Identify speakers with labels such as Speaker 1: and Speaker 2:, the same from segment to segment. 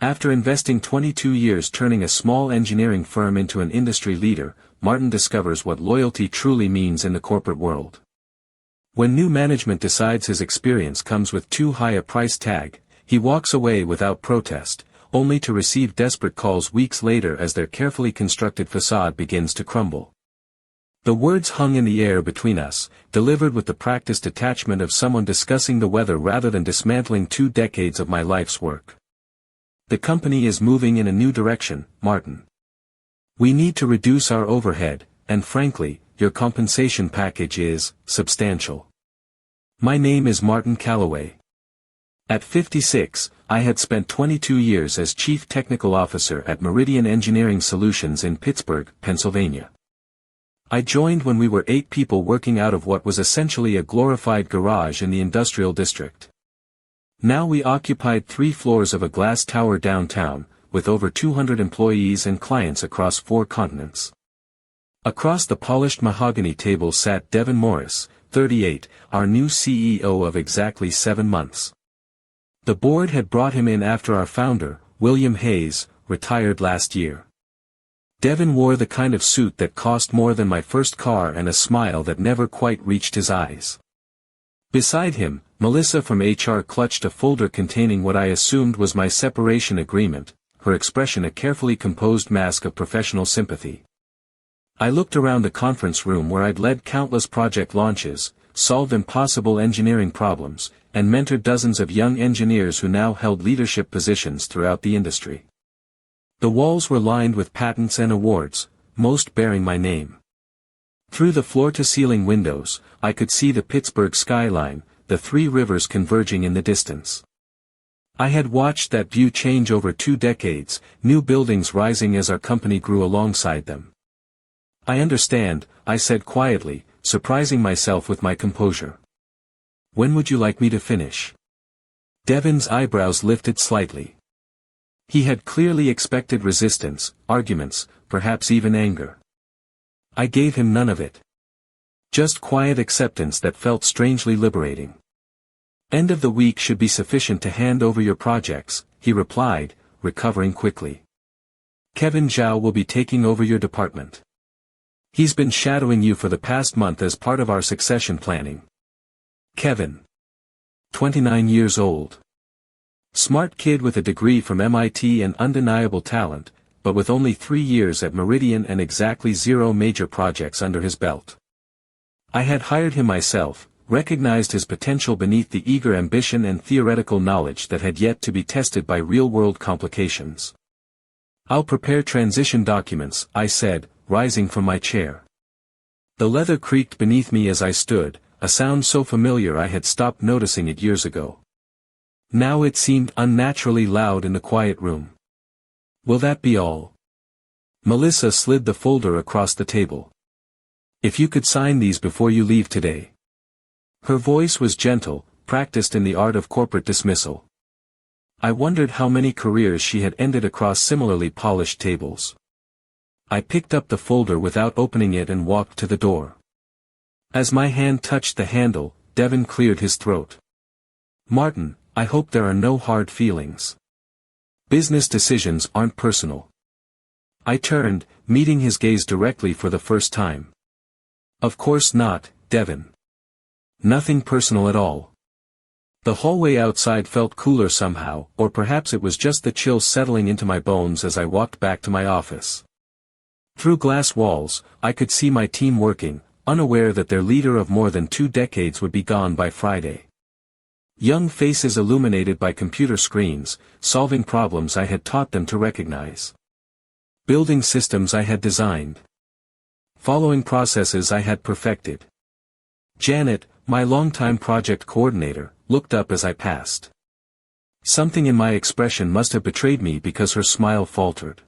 Speaker 1: After investing 22 years turning a small engineering firm into an industry leader, Martin discovers what loyalty truly means in the corporate world. When new management decides his experience comes with too high a price tag, he walks away without protest, only to receive desperate calls weeks later as their carefully constructed facade begins to crumble. The words hung in the air between us, delivered with the practiced detachment of someone discussing the weather rather than dismantling 2 decades of my life's work. The company is moving in a new direction, Martin. We need to reduce our overhead, and frankly, your compensation package is substantial. My name is Martin Calloway. At 56, I had spent 22 years as Chief Technical Officer at Meridian Engineering Solutions in Pittsburgh, Pennsylvania. I joined when we were 8 people working out of what was essentially a glorified garage in the industrial district. Now we occupied 3 floors of a glass tower downtown, with over 200 employees and clients across 4 continents. Across the polished mahogany table sat Devin Morris, 38, our new CEO of exactly 7 months. The board had brought him in after our founder, William Hayes, retired last year. Devin wore the kind of suit that cost more than my first car and a smile that never quite reached his eyes. Beside him, Melissa from HR clutched a folder containing what I assumed was my separation agreement, her expression a carefully composed mask of professional sympathy. I looked around the conference room where I'd led countless project launches, solved impossible engineering problems, and mentored dozens of young engineers who now held leadership positions throughout the industry. The walls were lined with patents and awards, most bearing my name. Through the floor-to-ceiling windows, I could see the Pittsburgh skyline, the 3 rivers converging in the distance. I had watched that view change over 2 decades, new buildings rising as our company grew alongside them. I understand, I said quietly, surprising myself with my composure. When would you like me to finish? Devin's eyebrows lifted slightly. He had clearly expected resistance, arguments, perhaps even anger. I gave him none of it. Just quiet acceptance that felt strangely liberating. End of the week should be sufficient to hand over your projects, he replied, recovering quickly. Kevin Zhao will be taking over your department. He's been shadowing you for the past month as part of our succession planning. Kevin. 29 years old. Smart kid with a degree from MIT and undeniable talent, but with only 3 years at Meridian and exactly 0 major projects under his belt. I had hired him myself, recognized his potential beneath the eager ambition and theoretical knowledge that had yet to be tested by real-world complications. I'll prepare transition documents, I said, rising from my chair. The leather creaked beneath me as I stood, a sound so familiar I had stopped noticing it years ago. Now it seemed unnaturally loud in the quiet room. Will that be all? Melissa slid the folder across the table. If you could sign these before you leave today. Her voice was gentle, practiced in the art of corporate dismissal. I wondered how many careers she had ended across similarly polished tables. I picked up the folder without opening it and walked to the door. As my hand touched the handle, Devin cleared his throat. Martin, I hope there are no hard feelings. Business decisions aren't personal. I turned, meeting his gaze directly for the first time. Of course not, Devin. Nothing personal at all. The hallway outside felt cooler somehow, or perhaps it was just the chill settling into my bones as I walked back to my office. Through glass walls, I could see my team working, unaware that their leader of more than 2 decades would be gone by Friday. Young faces illuminated by computer screens, solving problems I had taught them to recognize. Building systems I had designed. Following processes I had perfected. Janet, my longtime project coordinator, looked up as I passed. Something in my expression must have betrayed me because her smile faltered.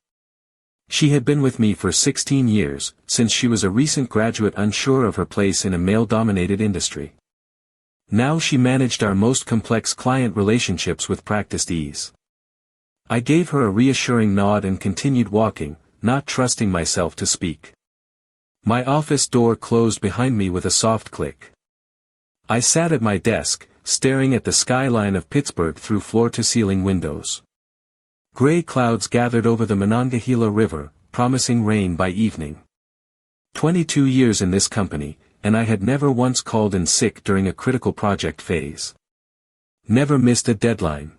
Speaker 1: She had been with me for 16 years, since she was a recent graduate unsure of her place in a male-dominated industry. Now she managed our most complex client relationships with practiced ease. I gave her a reassuring nod and continued walking, not trusting myself to speak. My office door closed behind me with a soft click. I sat at my desk, staring at the skyline of Pittsburgh through floor-to-ceiling windows. Gray clouds gathered over the Monongahela River, promising rain by evening. 22 years in this company, and I had never once called in sick during a critical project phase. Never missed a deadline.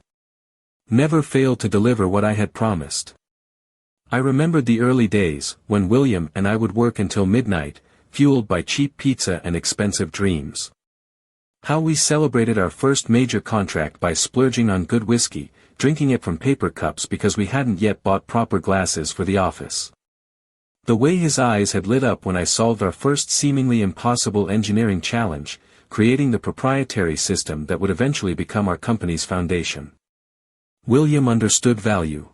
Speaker 1: Never failed to deliver what I had promised. I remembered the early days, when William and I would work until midnight, fueled by cheap pizza and expensive dreams. How we celebrated our first major contract by splurging on good whiskey, drinking it from paper cups because we hadn't yet bought proper glasses for the office. The way his eyes had lit up when I solved our first seemingly impossible engineering challenge, creating the proprietary system that would eventually become our company's foundation. William understood value.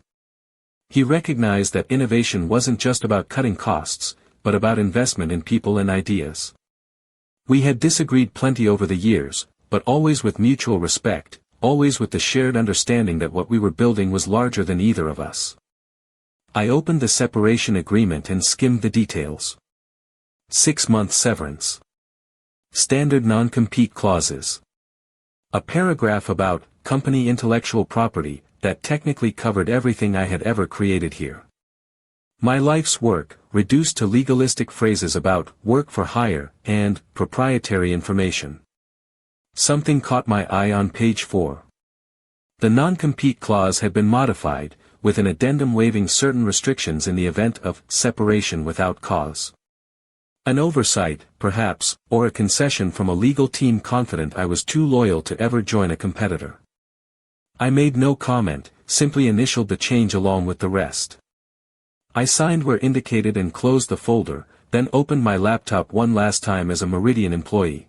Speaker 1: He recognized that innovation wasn't just about cutting costs, but about investment in people and ideas. We had disagreed plenty over the years, but always with mutual respect, always with the shared understanding that what we were building was larger than either of us. I opened the separation agreement and skimmed the details. 6-month severance. Standard non-compete clauses. A paragraph about company intellectual property that technically covered everything I had ever created here. My life's work, reduced to legalistic phrases about work for hire and proprietary information. Something caught my eye on page 4. The non-compete clause had been modified, with an addendum waiving certain restrictions in the event of separation without cause. An oversight, perhaps, or a concession from a legal team confident I was too loyal to ever join a competitor. I made no comment, simply initialed the change along with the rest. I signed where indicated and closed the folder, then opened my laptop one last time as a Meridian employee.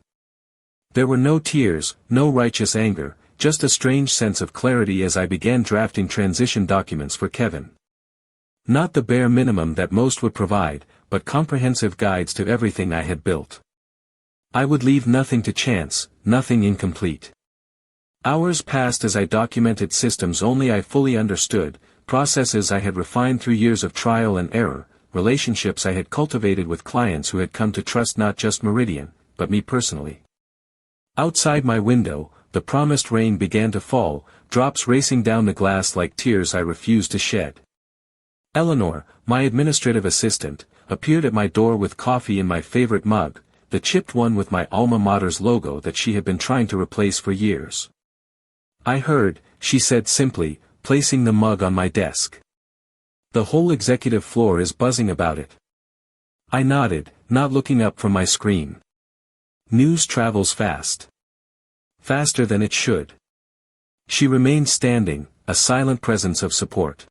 Speaker 1: There were no tears, no righteous anger, just a strange sense of clarity as I began drafting transition documents for Kevin. Not the bare minimum that most would provide, but comprehensive guides to everything I had built. I would leave nothing to chance, nothing incomplete. Hours passed as I documented systems only I fully understood, processes I had refined through years of trial and error, relationships I had cultivated with clients who had come to trust not just Meridian, but me personally. Outside my window, the promised rain began to fall, drops racing down the glass like tears I refused to shed. Eleanor, my administrative assistant, appeared at my door with coffee in my favorite mug, the chipped one with my alma mater's logo that she had been trying to replace for years. I heard, she said simply, placing the mug on my desk. The whole executive floor is buzzing about it. I nodded, not looking up from my screen. News travels fast. Faster than it should. She remained standing, a silent presence of support.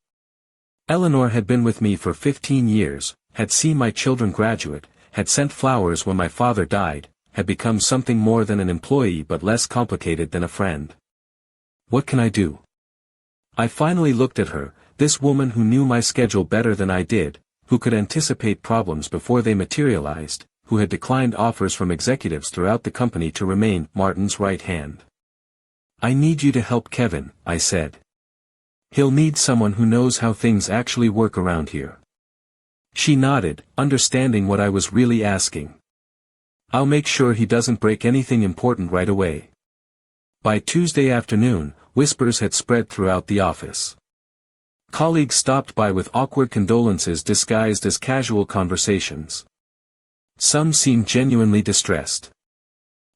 Speaker 1: Eleanor had been with me for 15 years, had seen my children graduate, had sent flowers when my father died, had become something more than an employee but less complicated than a friend. What can I do? I finally looked at her, this woman who knew my schedule better than I did, who could anticipate problems before they materialized, who had declined offers from executives throughout the company to remain Martin's right hand. I need you to help Kevin, I said. He'll need someone who knows how things actually work around here. She nodded, understanding what I was really asking. I'll make sure he doesn't break anything important right away. By Tuesday afternoon, whispers had spread throughout the office. Colleagues stopped by with awkward condolences disguised as casual conversations. Some seemed genuinely distressed.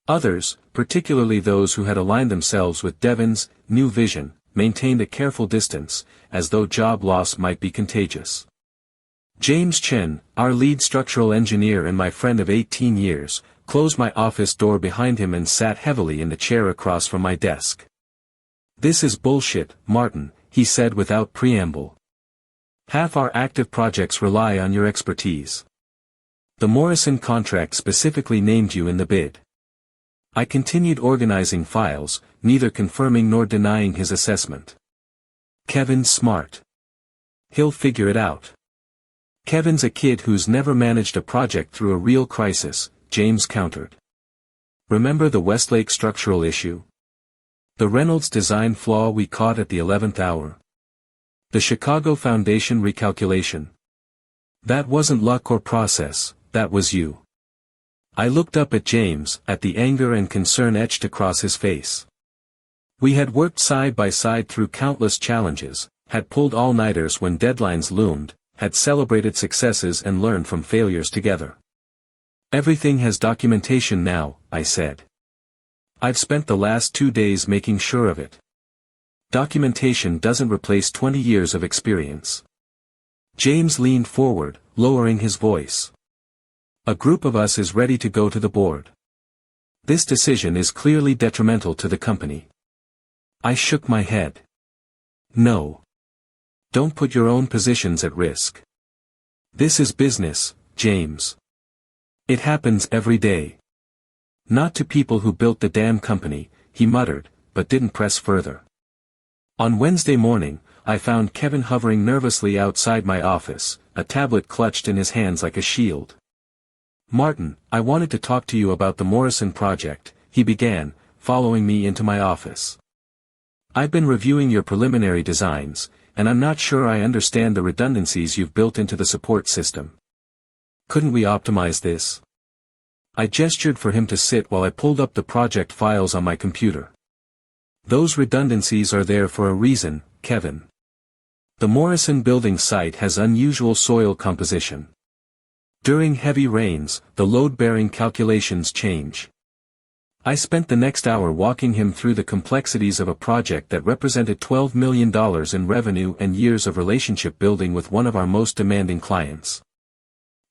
Speaker 1: Others, particularly those who had aligned themselves with Devon's new vision, maintained a careful distance, as though job loss might be contagious. James Chen, our lead structural engineer and my friend of 18 years, closed my office door behind him and sat heavily in the chair across from my desk. "This is bullshit, Martin," he said without preamble. "Half our active projects rely on your expertise. The Morrison contract specifically named you in the bid." I continued organizing files, neither confirming nor denying his assessment. "Kevin's smart. He'll figure it out. Kevin's a kid who's never managed a project through a real crisis," James countered. "Remember the Westlake structural issue? The Reynolds design flaw we caught at the 11th hour? The Chicago Foundation recalculation? That wasn't luck or process, that was you." I looked up at James, at the anger and concern etched across his face. We had worked side by side through countless challenges, had pulled all-nighters when deadlines loomed, had celebrated successes and learned from failures together. Everything has documentation now, I said. I've spent the last 2 days making sure of it. Documentation doesn't replace 20 years of experience. James leaned forward, lowering his voice. A group of us is ready to go to the board. This decision is clearly detrimental to the company. I shook my head. No. Don't put your own positions at risk. This is business, James. It happens every day. Not to people who built the damn company, he muttered, but didn't press further. On Wednesday morning, I found Kevin hovering nervously outside my office, a tablet clutched in his hands like a shield. "Martin, I wanted to talk to you about the Morrison project," he began, following me into my office. "I've been reviewing your preliminary designs, and I'm not sure I understand the redundancies you've built into the support system. Couldn't we optimize this?" I gestured for him to sit while I pulled up the project files on my computer. "Those redundancies are there for a reason, Kevin. The Morrison building site has unusual soil composition. During heavy rains, the load-bearing calculations change." I spent the next hour walking him through the complexities of a project that represented $12 million in revenue and years of relationship building with one of our most demanding clients.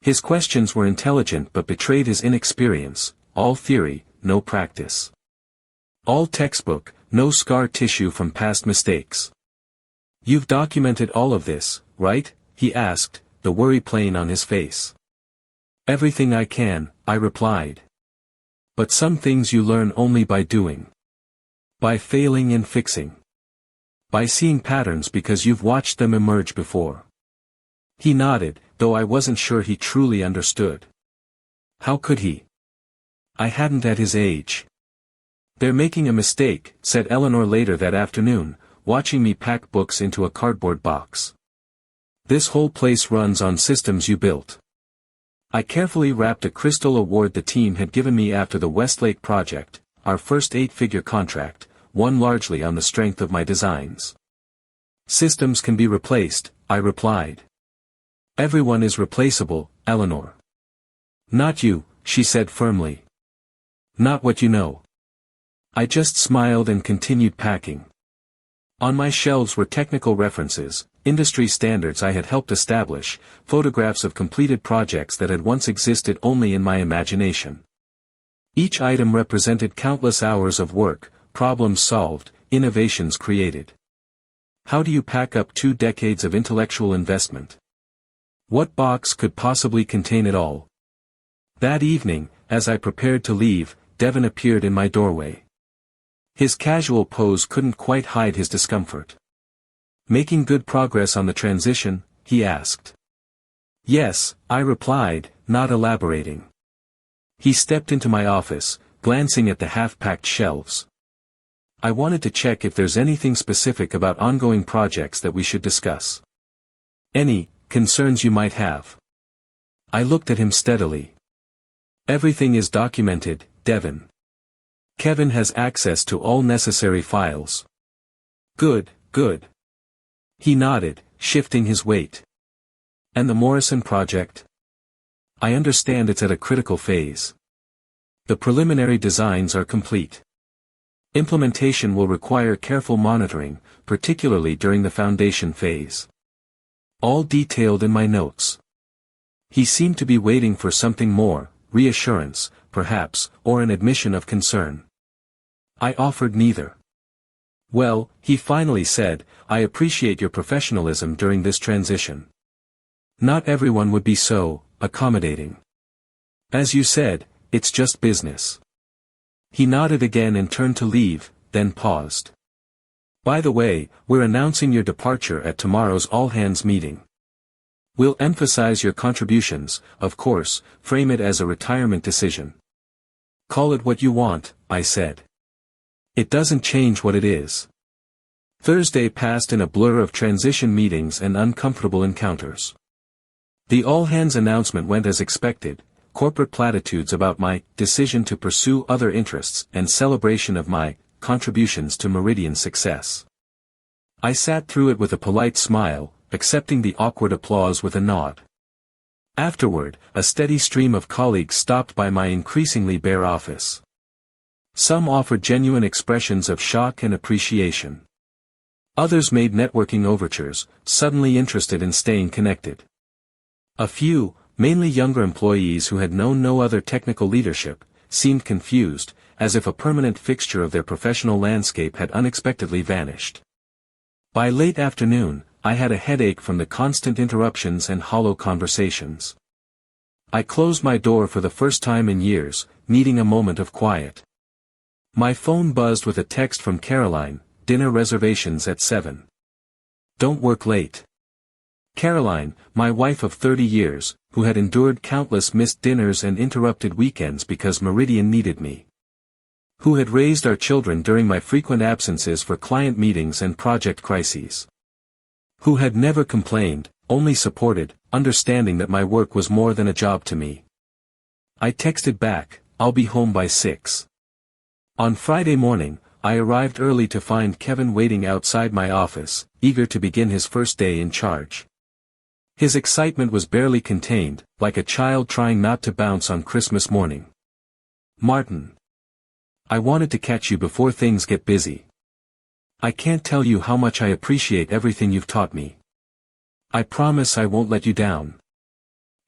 Speaker 1: His questions were intelligent but betrayed his inexperience, all theory, no practice. All textbook, no scar tissue from past mistakes. "You've documented all of this, right?" he asked, the worry plain on his face. "Everything I can," I replied. "But some things you learn only by doing. By failing and fixing. By seeing patterns because you've watched them emerge before." He nodded, though I wasn't sure he truly understood. How could he? I hadn't at his age. "They're making a mistake," said Eleanor later that afternoon, watching me pack books into a cardboard box. "This whole place runs on systems you built." I carefully wrapped a crystal award the team had given me after the Westlake project, our first 8-figure contract, won largely on the strength of my designs. "Systems can be replaced," I replied. "Everyone is replaceable, Eleanor." "Not you," she said firmly. "Not what you know." I just smiled and continued packing. On my shelves were technical references, industry standards I had helped establish, photographs of completed projects that had once existed only in my imagination. Each item represented countless hours of work, problems solved, innovations created. How do you pack up 2 decades of intellectual investment? What box could possibly contain it all? That evening, as I prepared to leave, Devin appeared in my doorway. His casual pose couldn't quite hide his discomfort. "Making good progress on the transition?" he asked. "Yes," I replied, not elaborating. He stepped into my office, glancing at the half-packed shelves. "I wanted to check if there's anything specific about ongoing projects that we should discuss. Any concerns you might have?" I looked at him steadily. "Everything is documented, Devin. Kevin has access to all necessary files." "Good, good." He nodded, shifting his weight. "And the Morrison project?" "I understand it's at a critical phase. The preliminary designs are complete. Implementation will require careful monitoring, particularly during the foundation phase. All detailed in my notes." He seemed to be waiting for something more, reassurance, perhaps, or an admission of concern. I offered neither. "Well," he finally said, "I appreciate your professionalism during this transition. Not everyone would be so accommodating. As you said, it's just business." He nodded again and turned to leave, then paused. "By the way, we're announcing your departure at tomorrow's all-hands meeting. We'll emphasize your contributions, of course, frame it as a retirement decision." "Call it what you want," I said. "It doesn't change what it is." Thursday passed in a blur of transition meetings and uncomfortable encounters. The all-hands announcement went as expected, corporate platitudes about my decision to pursue other interests and celebration of my contributions to Meridian's success. I sat through it with a polite smile, accepting the awkward applause with a nod. Afterward, a steady stream of colleagues stopped by my increasingly bare office. Some offered genuine expressions of shock and appreciation. Others made networking overtures, suddenly interested in staying connected. A few, mainly younger employees who had known no other technical leadership, seemed confused, as if a permanent fixture of their professional landscape had unexpectedly vanished. By late afternoon, I had a headache from the constant interruptions and hollow conversations. I closed my door for the first time in years, needing a moment of quiet. My phone buzzed with a text from Caroline, dinner reservations at 7. Don't work late. Caroline, my wife of 30 years, who had endured countless missed dinners and interrupted weekends because Meridian needed me. Who had raised our children during my frequent absences for client meetings and project crises. Who had never complained, only supported, understanding that my work was more than a job to me. I texted back, I'll be home by 6. On Friday morning, I arrived early to find Kevin waiting outside my office, eager to begin his first day in charge. His excitement was barely contained, like a child trying not to bounce on Christmas morning. Martin. I wanted to catch you before things get busy. I can't tell you how much I appreciate everything you've taught me. I promise I won't let you down.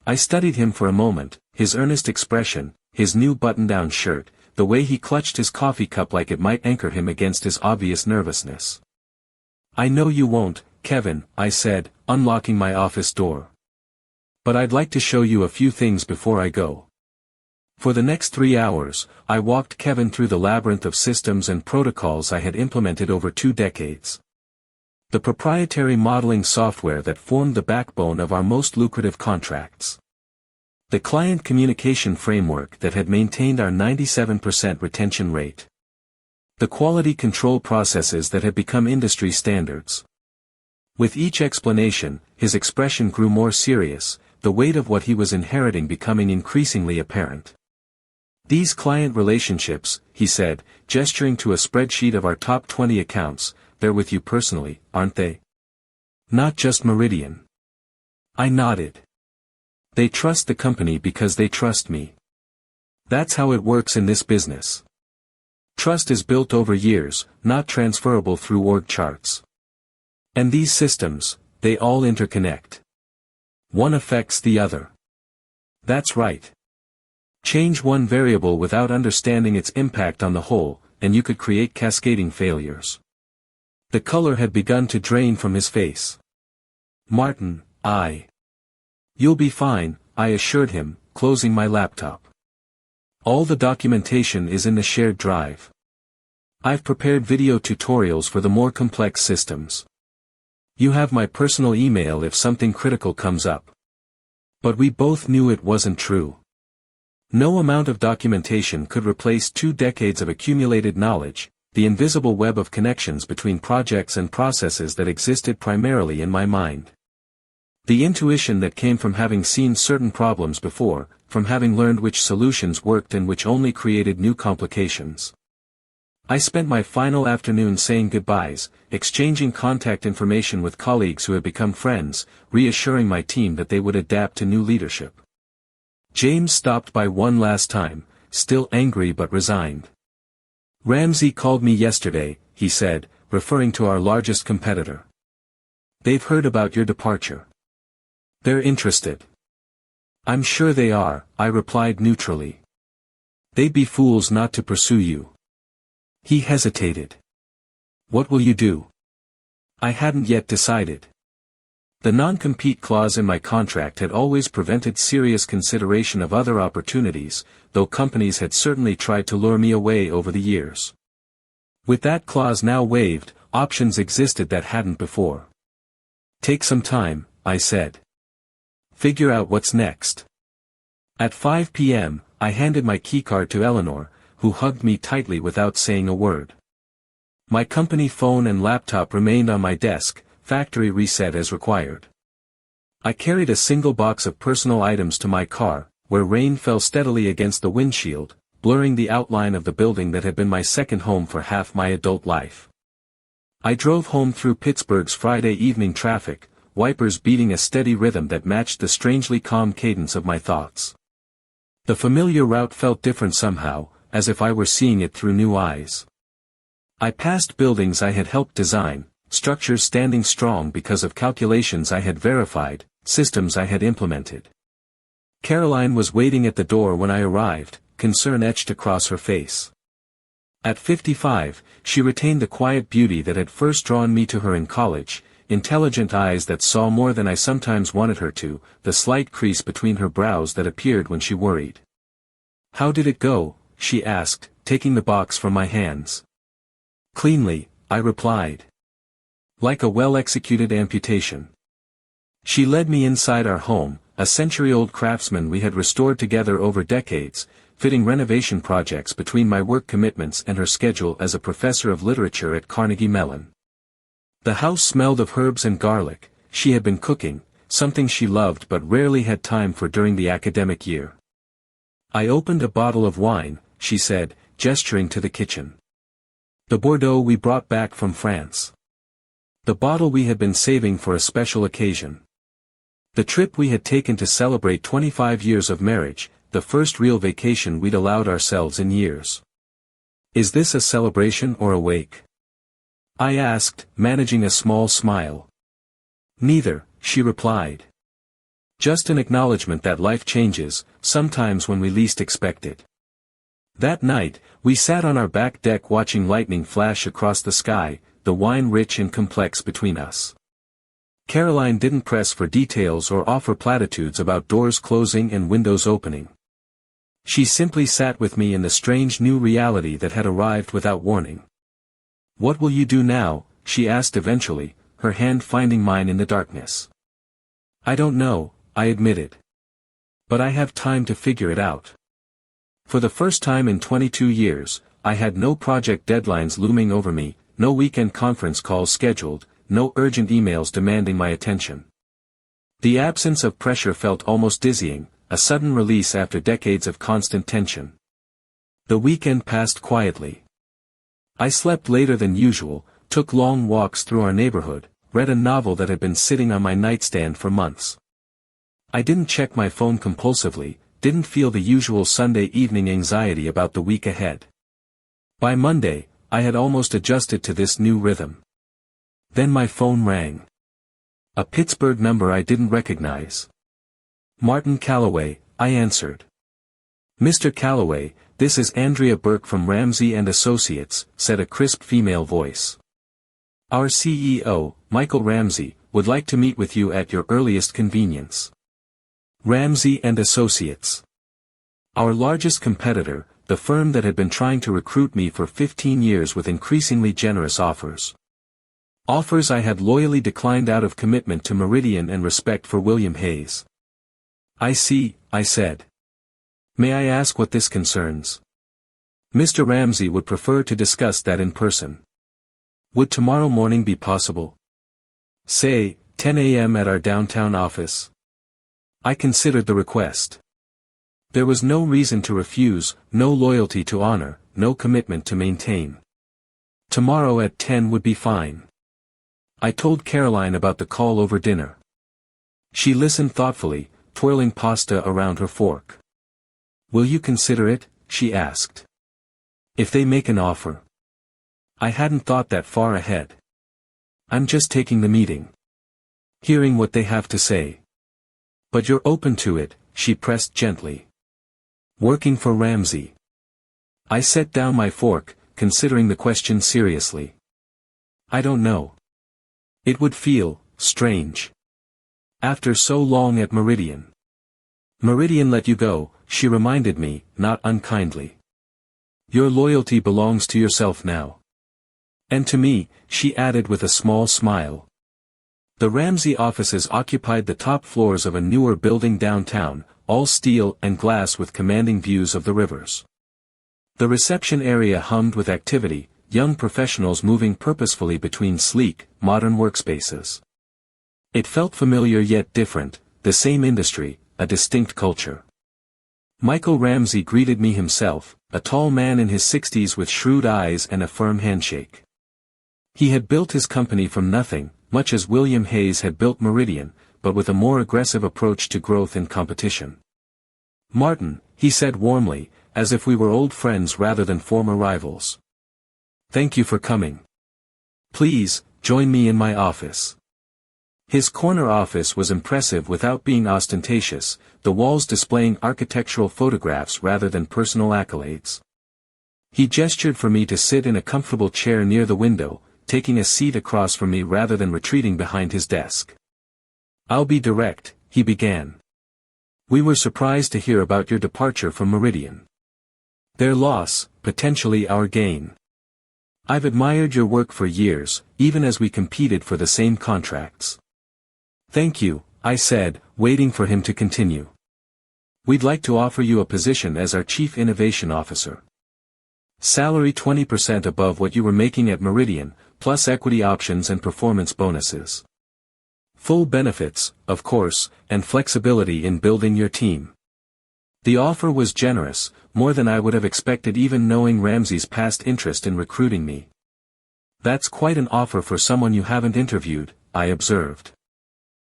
Speaker 1: I studied him for a moment, his earnest expression, his new button-down shirt, the way he clutched his coffee cup like it might anchor him against his obvious nervousness. I know you won't, Kevin, I said, unlocking my office door. But I'd like to show you a few things before I go. For the next 3 hours, I walked Kevin through the labyrinth of systems and protocols I had implemented over 2 decades. The proprietary modeling software that formed the backbone of our most lucrative contracts. The client communication framework that had maintained our 97% retention rate. The quality control processes that had become industry standards. With each explanation, his expression grew more serious, the weight of what he was inheriting becoming increasingly apparent. These client relationships, he said, gesturing to a spreadsheet of our top 20 accounts, they're with you personally, aren't they? Not just Meridian. I nodded. They trust the company because they trust me. That's how it works in this business. Trust is built over years, not transferable through org charts. And these systems, they all interconnect. One affects the other. That's right. Change one variable without understanding its impact on the whole, and you could create cascading failures. The color had begun to drain from his face. Martin, You'll be fine, I assured him, closing my laptop. All the documentation is in the shared drive. I've prepared video tutorials for the more complex systems. You have my personal email if something critical comes up. But we both knew it wasn't true. No amount of documentation could replace 2 decades of accumulated knowledge, the invisible web of connections between projects and processes that existed primarily in my mind. The intuition that came from having seen certain problems before, from having learned which solutions worked and which only created new complications. I spent my final afternoon saying goodbyes, exchanging contact information with colleagues who had become friends, reassuring my team that they would adapt to new leadership. James stopped by one last time, still angry but resigned. Ramsey called me yesterday, he said, referring to our largest competitor. They've heard about your departure. They're interested. I'm sure they are, I replied neutrally. They'd be fools not to pursue you. He hesitated. What will you do? I hadn't yet decided. The non-compete clause in my contract had always prevented serious consideration of other opportunities, though companies had certainly tried to lure me away over the years. With that clause now waived, options existed that hadn't before. Take some time, I said. Figure out what's next. At 5 p.m., I handed my keycard to Eleanor, who hugged me tightly without saying a word. My company phone and laptop remained on my desk, factory reset as required. I carried a single box of personal items to my car, where rain fell steadily against the windshield, blurring the outline of the building that had been my second home for half my adult life. I drove home through Pittsburgh's Friday evening traffic, wipers beating a steady rhythm that matched the strangely calm cadence of my thoughts. The familiar route felt different somehow, as if I were seeing it through new eyes. I passed buildings I had helped design, structures standing strong because of calculations I had verified, systems I had implemented. Caroline was waiting at the door when I arrived, concern etched across her face. At 55, she retained the quiet beauty that had first drawn me to her in college, intelligent eyes that saw more than I sometimes wanted her to, the slight crease between her brows that appeared when she worried. "How did it go?" she asked, taking the box from my hands. "Cleanly," I replied. "Like a well-executed amputation." She led me inside our home, a century-old craftsman we had restored together over decades, fitting renovation projects between my work commitments and her schedule as a professor of literature at Carnegie Mellon. The house smelled of herbs and garlic. She had been cooking, something she loved but rarely had time for during the academic year. "I opened a bottle of wine," she said, gesturing to the kitchen. "The Bordeaux we brought back from France. The bottle we had been saving for a special occasion. The trip we had taken to celebrate 25 years of marriage, the first real vacation we'd allowed ourselves in years." "Is this a celebration or a wake?" I asked, managing a small smile. "Neither," she replied. "Just an acknowledgement that life changes, sometimes when we least expect it." That night, we sat on our back deck watching lightning flash across the sky, the wine rich and complex between us. Caroline didn't press for details or offer platitudes about doors closing and windows opening. She simply sat with me in the strange new reality that had arrived without warning. "What will you do now?" she asked eventually, her hand finding mine in the darkness. "I don't know," I admitted. "But I have time to figure it out." For the first time in 22 years, I had no project deadlines looming over me, no weekend conference calls scheduled, no urgent emails demanding my attention. The absence of pressure felt almost dizzying, a sudden release after decades of constant tension. The weekend passed quietly. I slept later than usual, took long walks through our neighborhood, read a novel that had been sitting on my nightstand for months. I didn't check my phone compulsively, didn't feel the usual Sunday evening anxiety about the week ahead. By Monday, I had almost adjusted to this new rhythm. Then my phone rang. A Pittsburgh number I didn't recognize. "Martin Calloway," I answered. "Mr. Calloway, this is Andrea Burke from Ramsey & Associates," said a crisp female voice. "Our CEO, Michael Ramsey, would like to meet with you at your earliest convenience." Ramsey & Associates. Our largest competitor, the firm that had been trying to recruit me for 15 years with increasingly generous offers. Offers I had loyally declined out of commitment to Meridian and respect for William Hayes. "I see," I said. "May I ask what this concerns?" "Mr. Ramsey would prefer to discuss that in person. Would tomorrow morning be possible? Say, 10 a.m. at our downtown office?" I considered the request. There was no reason to refuse, no loyalty to honor, no commitment to maintain. Tomorrow at 10 would be fine. I told Caroline about the call over dinner. She listened thoughtfully, twirling pasta around her fork. "Will you consider it?" she asked. "If they make an offer?" I hadn't thought that far ahead. "I'm just taking the meeting. Hearing what they have to say." "But you're open to it," she pressed gently. "Working for Ramsey?" I set down my fork, considering the question seriously. "I don't know. It would feel strange. After so long at Meridian." "Meridian let you go," she reminded me, not unkindly. "Your loyalty belongs to yourself now." "And to me," she added with a small smile. The Ramsey offices occupied the top floors of a newer building downtown, all steel and glass with commanding views of the rivers. The reception area hummed with activity, young professionals moving purposefully between sleek, modern workspaces. It felt familiar yet different, the same industry, a distinct culture. Michael Ramsey greeted me himself, a tall man in his 60s with shrewd eyes and a firm handshake. He had built his company from nothing, much as William Hayes had built Meridian, but with a more aggressive approach to growth and competition. "Martin," he said warmly, as if we were old friends rather than former rivals. "Thank you for coming. Please, join me in my office." His corner office was impressive without being ostentatious, the walls displaying architectural photographs rather than personal accolades. He gestured for me to sit in a comfortable chair near the window, taking a seat across from me rather than retreating behind his desk. "I'll be direct," he began. "We were surprised to hear about your departure from Meridian. Their loss, potentially our gain. I've admired your work for years, even as we competed for the same contracts." "Thank you," I said, waiting for him to continue. "We'd like to offer you a position as our Chief Innovation Officer. Salary 20% above what you were making at Meridian, plus equity options and performance bonuses. Full benefits, of course, and flexibility in building your team." The offer was generous, more than I would have expected even knowing Ramsey's past interest in recruiting me. "That's quite an offer for someone you haven't interviewed," I observed.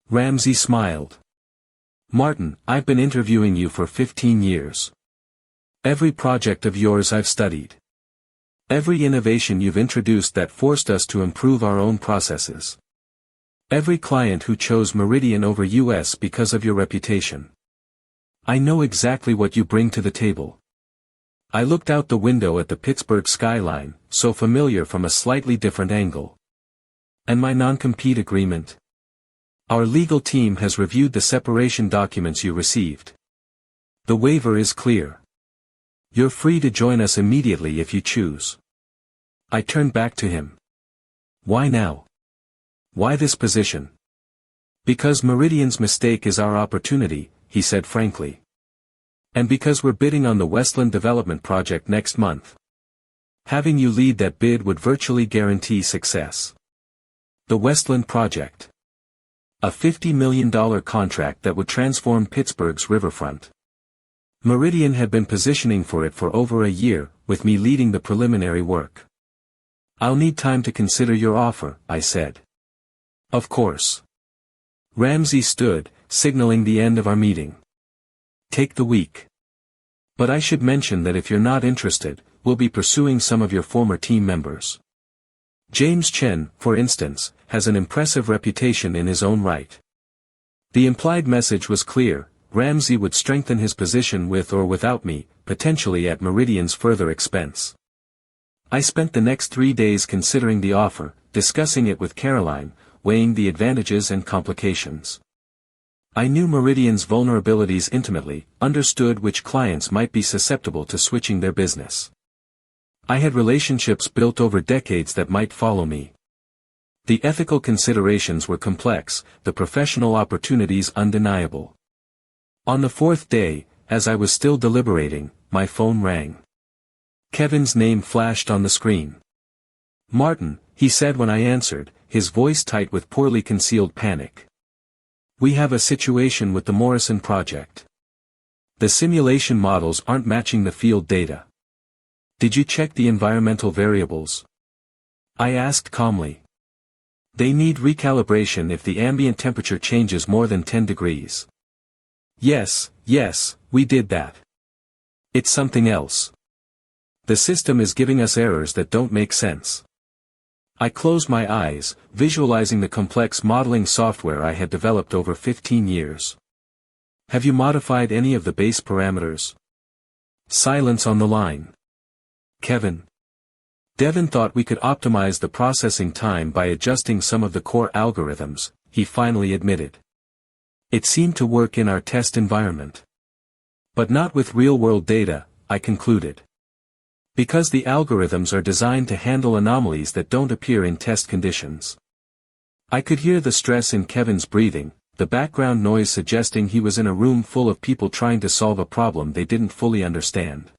Speaker 1: Ramsey smiled. "Martin, I've been interviewing you for 15 years. Every project of yours I've studied. Every innovation you've introduced that forced us to improve our own processes. Every client who chose Meridian over US because of your reputation. I know exactly what you bring to the table." I looked out the window at the Pittsburgh skyline, so familiar from a slightly different angle. "And my non-compete agreement? Our legal team has reviewed the separation documents you received. The waiver is clear. You're free to join us immediately if you choose." I turned back to him. "Why now? Why this position?" "Because Meridian's mistake is our opportunity," he said frankly. "And because we're bidding on the Westland Development Project next month. Having you lead that bid would virtually guarantee success." The Westland Project. A $50 million contract that would transform Pittsburgh's riverfront. Meridian had been positioning for it for over a year, with me leading the preliminary work. "I'll need time to consider your offer," I said. "Of course." Ramsey stood, signaling the end of our meeting. "Take the week. But I should mention that if you're not interested, we'll be pursuing some of your former team members. James Chen, for instance, has an impressive reputation in his own right." The implied message was clear: Ramsey would strengthen his position with or without me, potentially at Meridian's further expense. I spent the next 3 days considering the offer, discussing it with Caroline, weighing the advantages and complications. I knew Meridian's vulnerabilities intimately, understood which clients might be susceptible to switching their business. I had relationships built over decades that might follow me. The ethical considerations were complex, the professional opportunities undeniable. On the 4th day, as I was still deliberating, my phone rang. Kevin's name flashed on the screen. "Martin," he said when I answered, his voice tight with poorly concealed panic. "We have a situation with the Morrison project. The simulation models aren't matching the field data. Did you check the environmental variables?" I asked calmly. "They need recalibration if the ambient temperature changes more than 10 degrees. Yes, we did that. It's something else. The system is giving us errors that don't make sense." I closed my eyes, visualizing the complex modeling software I had developed over 15 years. "Have you modified any of the base parameters?" Silence on the line. "Kevin. Devin thought we could optimize the processing time by adjusting some of the core algorithms," he finally admitted. "It seemed to work in our test environment. But not with real-world data," I concluded. "Because the algorithms are designed to handle anomalies that don't appear in test conditions." I could hear the stress in Kevin's breathing, the background noise suggesting he was in a room full of people trying to solve a problem they didn't fully understand.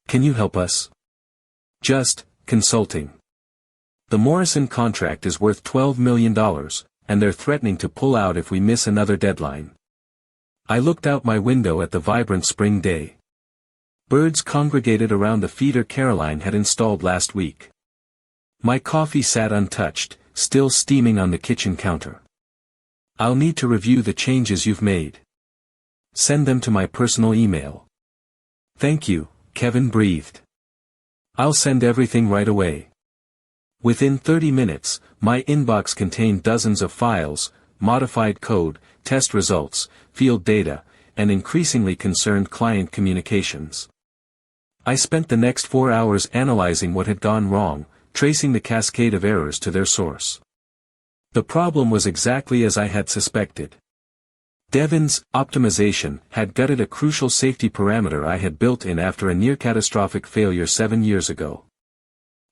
Speaker 1: "Can you help us?" "Just consulting. The Morrison contract is worth $12 million, and they're threatening to pull out if we miss another deadline." I looked out my window at the vibrant spring day. Birds congregated around the feeder Caroline had installed last week. My coffee sat untouched, still steaming on the kitchen counter. I'll need to review the changes you've made. Send them to my personal email. Thank you, Kevin breathed. I'll send everything right away. Within 30 minutes, my inbox contained dozens of files, modified code, test results, field data, and increasingly concerned client communications. I spent the next 4 hours analyzing what had gone wrong, tracing the cascade of errors to their source. The problem was exactly as I had suspected. Devon's optimization had gutted a crucial safety parameter I had built in after a near-catastrophic failure 7 years ago.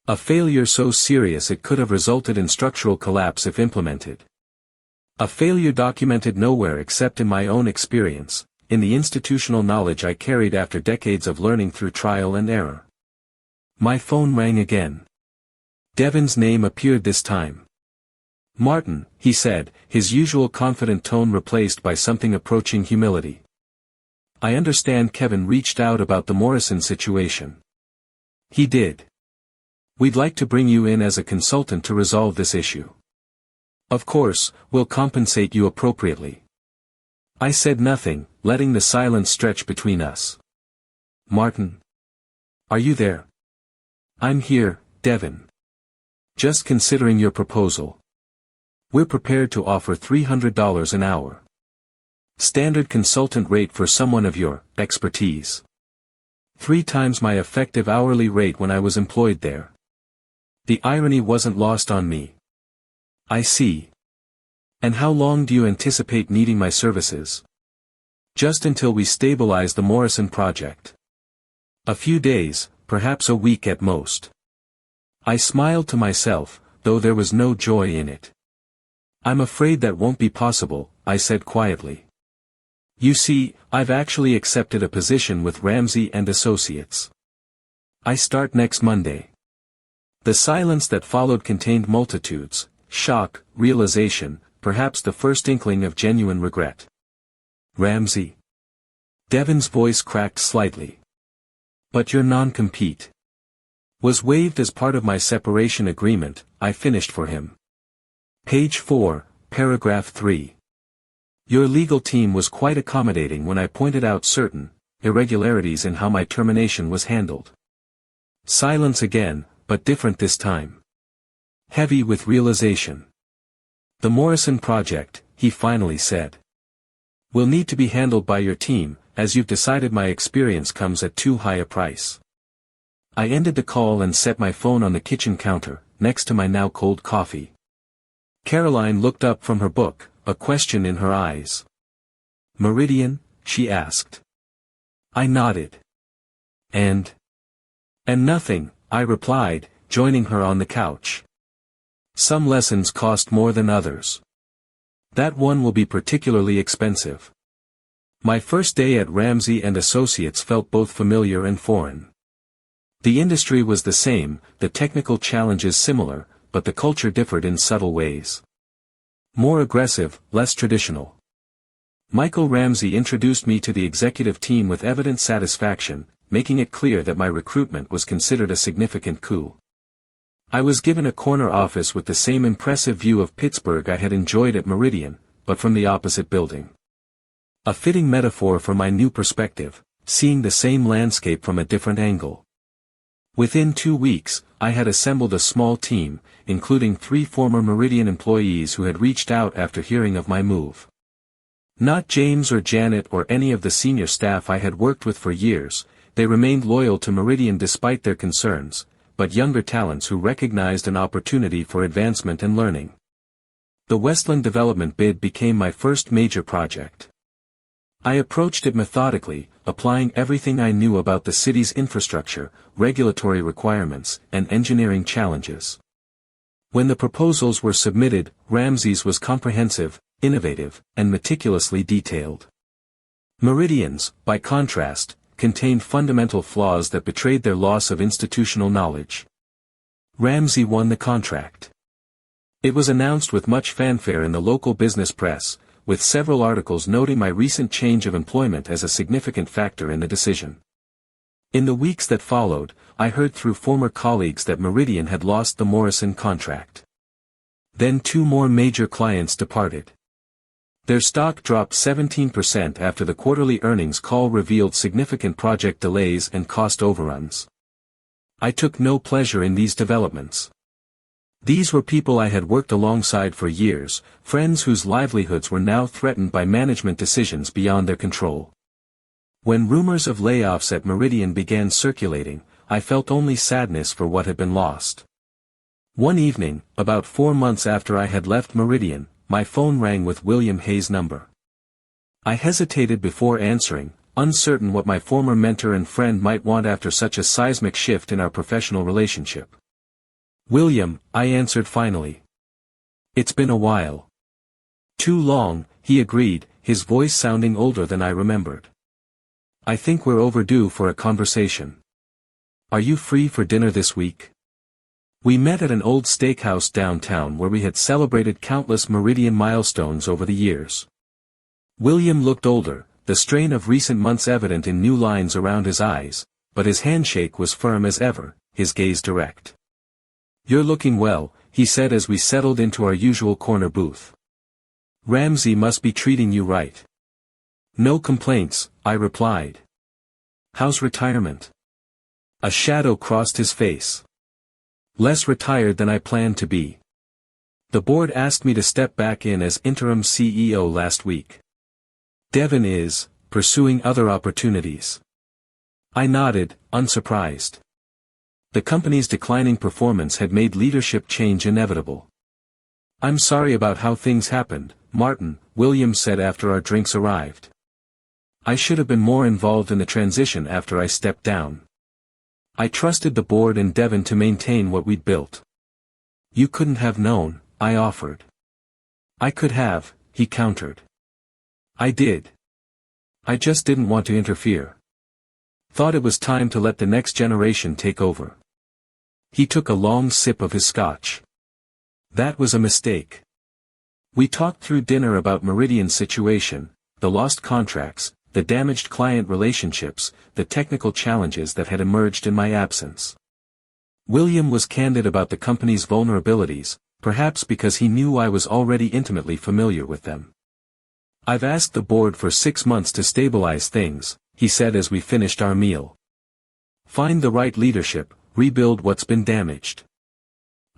Speaker 1: A failure so serious it could have resulted in structural collapse if implemented. A failure documented nowhere except in my own experience, in the institutional knowledge I carried after decades of learning through trial and error. My phone rang again. Devon's name appeared this time. "Martin," he said, his usual confident tone replaced by something approaching humility. "I understand Kevin reached out about the Morrison situation." "He did. We'd like to bring you in as a consultant to resolve this issue. Of course, we'll compensate you appropriately." I said nothing, letting the silence stretch between us. "Martin? Are you there?" "I'm here, Devon. Just considering your proposal. We're prepared to offer $300 an hour. Standard consultant rate for someone of your expertise. 3 times my effective hourly rate when I was employed there." The irony wasn't lost on me. "I see. And how long do you anticipate needing my services?" "Just until we stabilize the Morrison project. A few days, perhaps a week at most." I smiled to myself, though there was no joy in it. "I'm afraid that won't be possible," I said quietly. "You see, I've actually accepted a position with Ramsey and Associates. I start next Monday." The silence that followed contained multitudes, shock, realization, perhaps the first inkling of genuine regret. "Ramsey?" Devon's voice cracked slightly. "But your non-compete was waived as part of my separation agreement," I finished for him. Page 4, paragraph 3. "Your legal team was quite accommodating when I pointed out certain irregularities in how my termination was handled." Silence again, but different this time. Heavy with realization. "The Morrison project," he finally said, "will need to be handled by your team, as you've decided my experience comes at too high a price." I ended the call and set my phone on the kitchen counter, next to my now cold coffee. Caroline looked up from her book, a question in her eyes. "Meridian?" she asked. I nodded. And nothing," I replied, joining her on the couch. "Some lessons cost more than others. That one will be particularly expensive." My first day at Ramsey and Associates felt both familiar and foreign. The industry was the same, the technical challenges similar, but the culture differed in subtle ways. More aggressive, less traditional. Michael Ramsey introduced me to the executive team with evident satisfaction, making it clear that my recruitment was considered a significant coup. I was given a corner office with the same impressive view of Pittsburgh I had enjoyed at Meridian, but from the opposite building. A fitting metaphor for my new perspective, seeing the same landscape from a different angle. Within 2 weeks, I had assembled a small team, including 3 former Meridian employees who had reached out after hearing of my move. Not James or Janet or any of the senior staff I had worked with for years, they remained loyal to Meridian despite their concerns, but younger talents who recognized an opportunity for advancement and learning. The Westland development bid became my first major project. I approached it methodically, applying everything I knew about the city's infrastructure, regulatory requirements, and engineering challenges. When the proposals were submitted, Ramsey's was comprehensive, innovative, and meticulously detailed. Meridian's, by contrast, contained fundamental flaws that betrayed their loss of institutional knowledge. Ramsey won the contract. It was announced with much fanfare in the local business press, with several articles noting my recent change of employment as a significant factor in the decision. In the weeks that followed, I heard through former colleagues that Meridian had lost the Morrison contract. Then 2 more major clients departed. Their stock dropped 17% after the quarterly earnings call revealed significant project delays and cost overruns. I took no pleasure in these developments. These were people I had worked alongside for years, friends whose livelihoods were now threatened by management decisions beyond their control. When rumors of layoffs at Meridian began circulating, I felt only sadness for what had been lost. One evening, about 4 months after I had left Meridian, my phone rang with William Hayes' number. I hesitated before answering, uncertain what my former mentor and friend might want after such a seismic shift in our professional relationship. "William," I answered finally. "It's been a while." "Too long," he agreed, his voice sounding older than I remembered. "I think we're overdue for a conversation. Are you free for dinner this week?" We met at an old steakhouse downtown where we had celebrated countless Meridian milestones over the years. William looked older, the strain of recent months evident in new lines around his eyes, but his handshake was firm as ever, his gaze direct. "You're looking well," he said as we settled into our usual corner booth. "Ramsey must be treating you right." "No complaints," I replied. "How's retirement?" A shadow crossed his face. "Less retired than I planned to be. The board asked me to step back in as interim CEO last week. Devin is pursuing other opportunities." I nodded, unsurprised. The company's declining performance had made leadership change inevitable. "I'm sorry about how things happened, Martin," William said after our drinks arrived. "I should have been more involved in the transition after I stepped down. I trusted the board and Devin to maintain what we'd built." "You couldn't have known," I offered. "I could have," he countered. "I did. I just didn't want to interfere. Thought it was time to let the next generation take over." He took a long sip of his scotch. "That was a mistake." We talked through dinner about Meridian's situation, the lost contracts, the damaged client relationships, the technical challenges that had emerged in my absence. William was candid about the company's vulnerabilities, perhaps because he knew I was already intimately familiar with them. "I've asked the board for 6 months to stabilize things," he said as we finished our meal. "Find the right leadership, rebuild what's been damaged."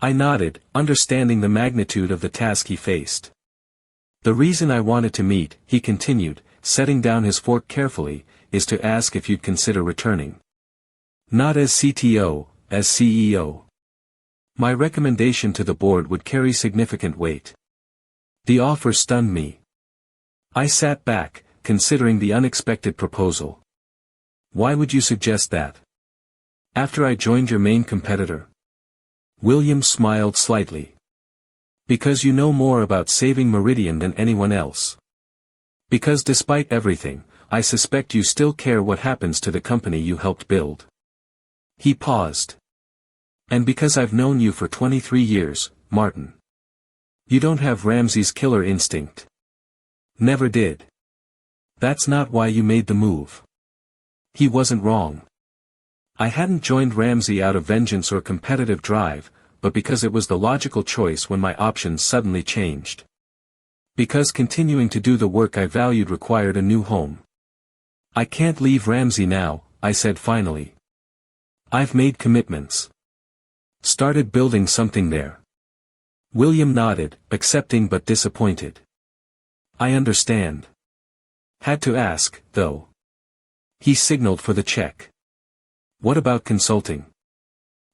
Speaker 1: I nodded, understanding the magnitude of the task he faced. "The reason I wanted to meet," he continued, setting down his fork carefully, "is to ask if you'd consider returning. Not as CTO, as CEO. My recommendation to the board would carry significant weight." The offer stunned me. I sat back, considering the unexpected proposal. "Why would you suggest that? After I joined your main competitor?" William smiled slightly. "Because you know more about saving Meridian than anyone else. Because despite everything, I suspect you still care what happens to the company you helped build." He paused. "And because I've known you for 23 years, Martin. You don't have Ramsey's killer instinct. Never did. That's not why you made the move." He wasn't wrong. I hadn't joined Ramsey out of vengeance or competitive drive, but because it was the logical choice when my options suddenly changed. Because continuing to do the work I valued required a new home. "I can't leave Ramsey now," I said finally. "I've made commitments. Started building something there." William nodded, accepting but disappointed. "I understand. Had to ask, though." He signaled for the check. "What about consulting?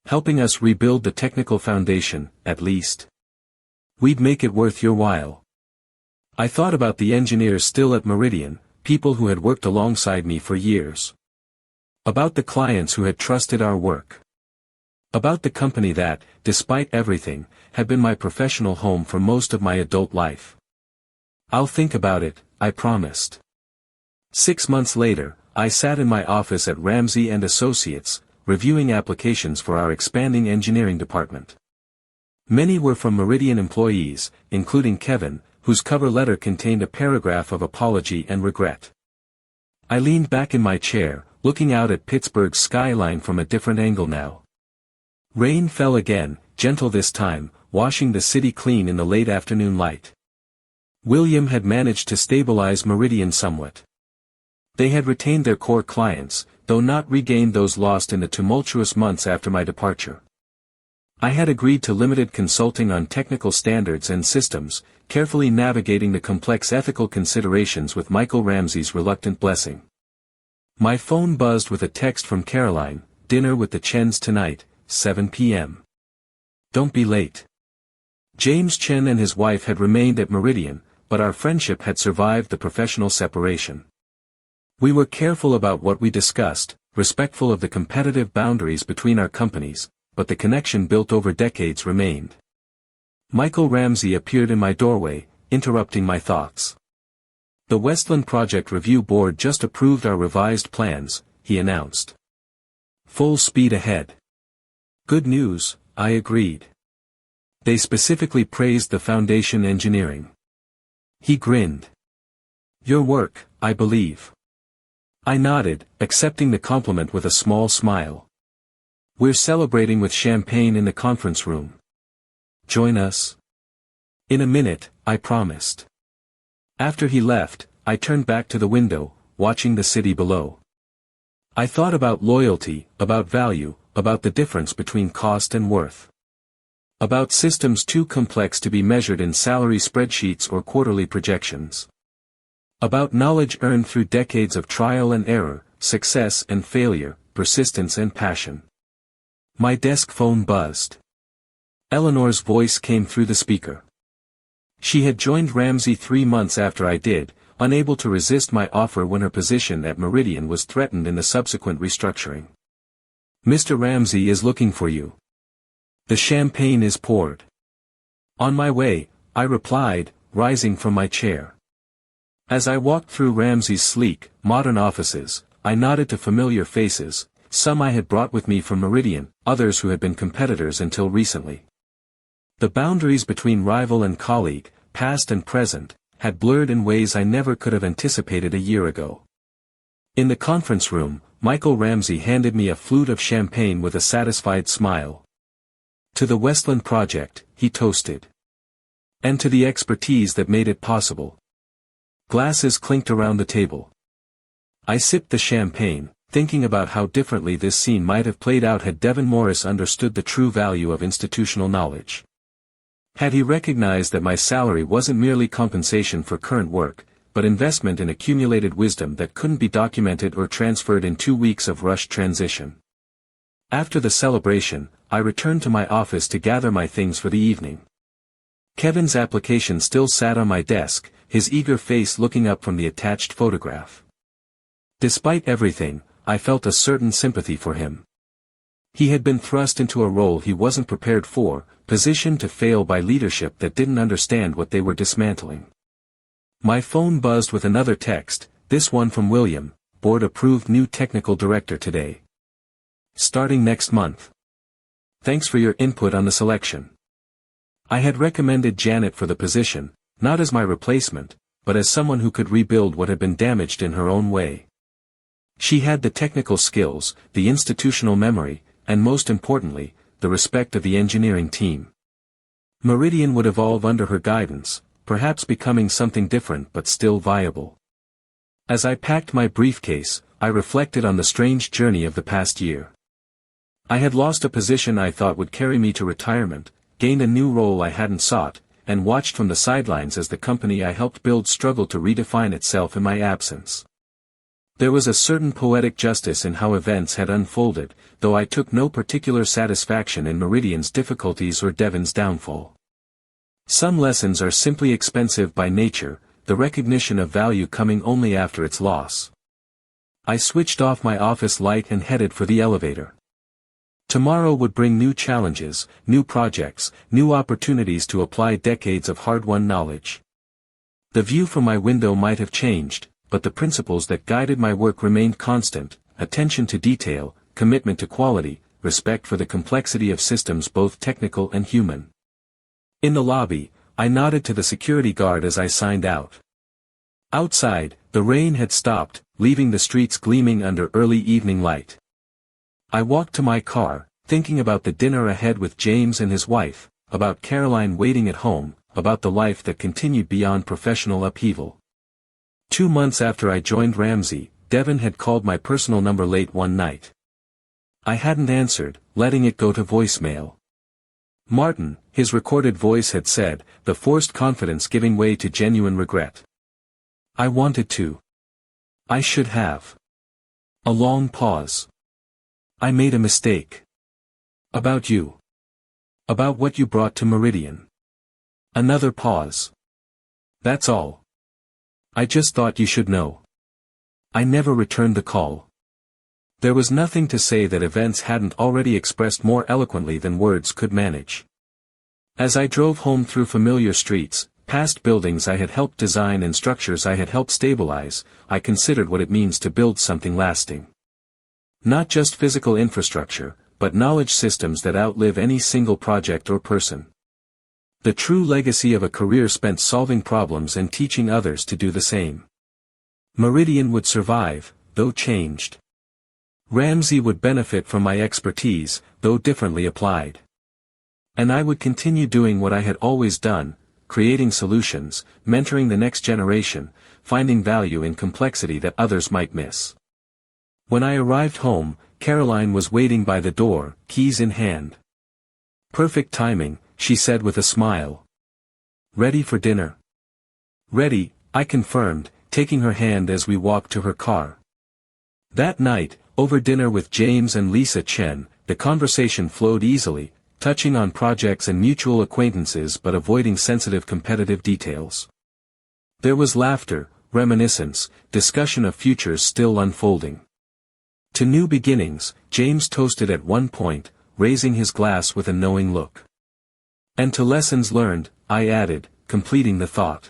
Speaker 1: Helping us rebuild the technical foundation, at least. We'd make it worth your while." I thought about the engineers still at Meridian, people who had worked alongside me for years. About the clients who had trusted our work. About the company that, despite everything, had been my professional home for most of my adult life. "I'll think about it," I promised. 6 months later, I sat in my office at Ramsey & Associates, reviewing applications for our expanding engineering department. Many were from Meridian employees, including Kevin, whose cover letter contained a paragraph of apology and regret. I leaned back in my chair, looking out at Pittsburgh's skyline from a different angle now. Rain fell again, gentle this time, washing the city clean in the late afternoon light. William had managed to stabilize Meridian somewhat. They had retained their core clients, though not regained those lost in the tumultuous months after my departure. I had agreed to limited consulting on technical standards and systems, carefully navigating the complex ethical considerations with Michael Ramsey's reluctant blessing. My phone buzzed with a text from Caroline, "Dinner with the Chens tonight, 7 p.m. Don't be late." James Chen and his wife had remained at Meridian, but our friendship had survived the professional separation. We were careful about what we discussed, respectful of the competitive boundaries between our companies, but the connection built over decades remained. Michael Ramsey appeared in my doorway, interrupting my thoughts. "The Westland Project Review Board just approved our revised plans," he announced. "Full speed ahead." "Good news," I agreed. "They specifically praised the foundation engineering." He grinned. "Your work, I believe." I nodded, accepting the compliment with a small smile. "We're celebrating with champagne in the conference room. Join us?" "In a minute," I promised. After he left, I turned back to the window, watching the city below. I thought about loyalty, about value, about the difference between cost and worth. About systems too complex to be measured in salary spreadsheets or quarterly projections. About knowledge earned through decades of trial and error, success and failure, persistence and passion. My desk phone buzzed. Eleanor's voice came through the speaker. She had joined Ramsey 3 months after I did, unable to resist my offer when her position at Meridian was threatened in the subsequent restructuring. "Mr. Ramsey is looking for you." The champagne is poured. "On my way," I replied, rising from my chair. As I walked through Ramsey's sleek, modern offices, I nodded to familiar faces, some I had brought with me from Meridian, others who had been competitors until recently. The boundaries between rival and colleague, past and present, had blurred in ways I never could have anticipated a year ago. In the conference room, Michael Ramsey handed me a flute of champagne with a satisfied smile. "To the Westland Project," he toasted. "And to the expertise that made it possible." Glasses clinked around the table. I sipped the champagne, thinking about how differently this scene might have played out had Devin Morris understood the true value of institutional knowledge. Had he recognized that my salary wasn't merely compensation for current work, but investment in accumulated wisdom that couldn't be documented or transferred in 2 weeks of rushed transition. After the celebration, I returned to my office to gather my things for the evening. Kevin's application still sat on my desk, his eager face looking up from the attached photograph. Despite everything, I felt a certain sympathy for him. He had been thrust into a role he wasn't prepared for, positioned to fail by leadership that didn't understand what they were dismantling. My phone buzzed with another text, this one from William, "Board-approved new technical director today. Starting next month. Thanks for your input on the selection." I had recommended Janet for the position, not as my replacement, but as someone who could rebuild what had been damaged in her own way. She had the technical skills, the institutional memory, and most importantly, the respect of the engineering team. Meridian would evolve under her guidance, perhaps becoming something different but still viable. As I packed my briefcase, I reflected on the strange journey of the past year. I had lost a position I thought would carry me to retirement, gained a new role I hadn't sought, and watched from the sidelines as the company I helped build struggled to redefine itself in my absence. There was a certain poetic justice in how events had unfolded, though I took no particular satisfaction in Meridian's difficulties or Devin's downfall. Some lessons are simply expensive by nature, the recognition of value coming only after its loss. I switched off my office light and headed for the elevator. Tomorrow would bring new challenges, new projects, new opportunities to apply decades of hard-won knowledge. The view from my window might have changed, but the principles that guided my work remained constant: attention to detail, commitment to quality, respect for the complexity of systems both technical and human. In the lobby, I nodded to the security guard as I signed out. Outside, the rain had stopped, leaving the streets gleaming under early evening light. I walked to my car, thinking about the dinner ahead with James and his wife, about Caroline waiting at home, about the life that continued beyond professional upheaval. 2 months after I joined Ramsey, Devon had called my personal number late one night. I hadn't answered, letting it go to voicemail. Martin, his recorded voice had said, the forced confidence giving way to genuine regret. I wanted to. I should have. A long pause. I made a mistake. About you. About what you brought to Meridian. Another pause. That's all. I just thought you should know. I never returned the call. There was nothing to say that events hadn't already expressed more eloquently than words could manage. As I drove home through familiar streets, past buildings I had helped design and structures I had helped stabilize, I considered what it means to build something lasting. Not just physical infrastructure, but knowledge systems that outlive any single project or person. The true legacy of a career spent solving problems and teaching others to do the same. Meridian would survive, though changed. Ramsey would benefit from my expertise, though differently applied. And I would continue doing what I had always done, creating solutions, mentoring the next generation, finding value in complexity that others might miss. When I arrived home, Caroline was waiting by the door, keys in hand. Perfect timing, she said with a smile. Ready for dinner? Ready, I confirmed, taking her hand as we walked to her car. That night, over dinner with James and Lisa Chen, the conversation flowed easily, touching on projects and mutual acquaintances but avoiding sensitive competitive details. There was laughter, reminiscence, discussion of futures still unfolding. To new beginnings, James toasted at one point, raising his glass with a knowing look. And to lessons learned, I added, completing the thought.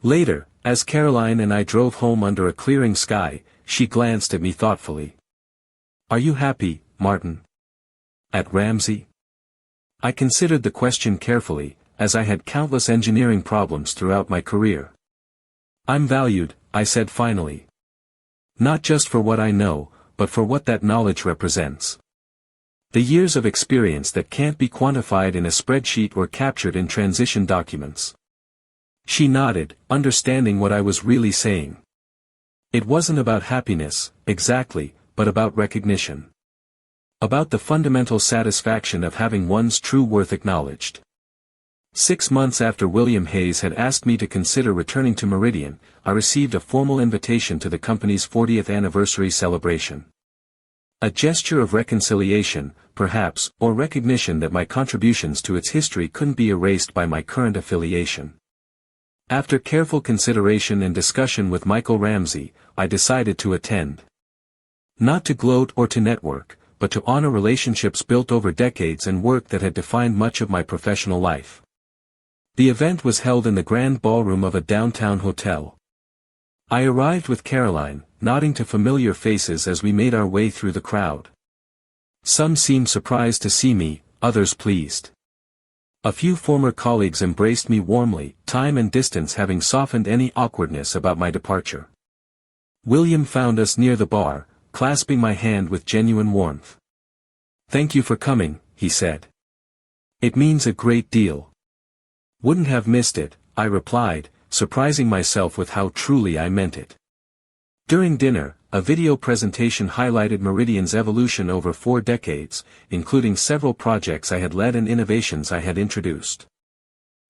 Speaker 1: Later, as Caroline and I drove home under a clearing sky, she glanced at me thoughtfully. Are you happy, Martin? At Ramsey? I considered the question carefully, as I had countless engineering problems throughout my career. I'm valued, I said finally. Not just for what I know, but for what that knowledge represents. The years of experience that can't be quantified in a spreadsheet or captured in transition documents. She nodded, understanding what I was really saying. It wasn't about happiness, exactly, but about recognition. About the fundamental satisfaction of having one's true worth acknowledged. 6 months after William Hayes had asked me to consider returning to Meridian, I received a formal invitation to the company's 40th anniversary celebration. A gesture of reconciliation, perhaps, or recognition that my contributions to its history couldn't be erased by my current affiliation. After careful consideration and discussion with Michael Ramsey, I decided to attend. Not to gloat or to network, but to honor relationships built over decades and work that had defined much of my professional life. The event was held in the grand ballroom of a downtown hotel. I arrived with Caroline, nodding to familiar faces as we made our way through the crowd. Some seemed surprised to see me, others pleased. A few former colleagues embraced me warmly, time and distance having softened any awkwardness about my departure. William found us near the bar, clasping my hand with genuine warmth. Thank you for coming, he said. It means a great deal. Wouldn't have missed it, I replied, surprising myself with how truly I meant it. During dinner, a video presentation highlighted Meridian's evolution over 4 decades, including several projects I had led and innovations I had introduced.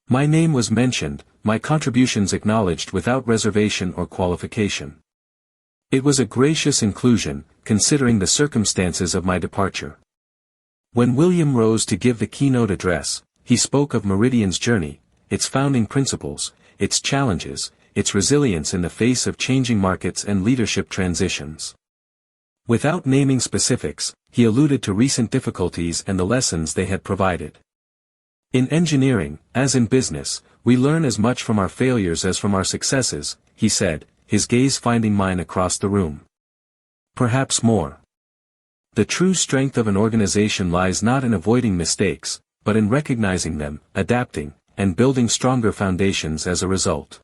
Speaker 1: My name was mentioned, my contributions acknowledged without reservation or qualification. It was a gracious inclusion, considering the circumstances of my departure. When William rose to give the keynote address, he spoke of Meridian's journey, its founding principles, its challenges, its resilience in the face of changing markets and leadership transitions. Without naming specifics, he alluded to recent difficulties and the lessons they had provided. In engineering, as in business, we learn as much from our failures as from our successes, he said, his gaze finding mine across the room. Perhaps more. The true strength of an organization lies not in avoiding mistakes, but in recognizing them, adapting, and building stronger foundations as a result.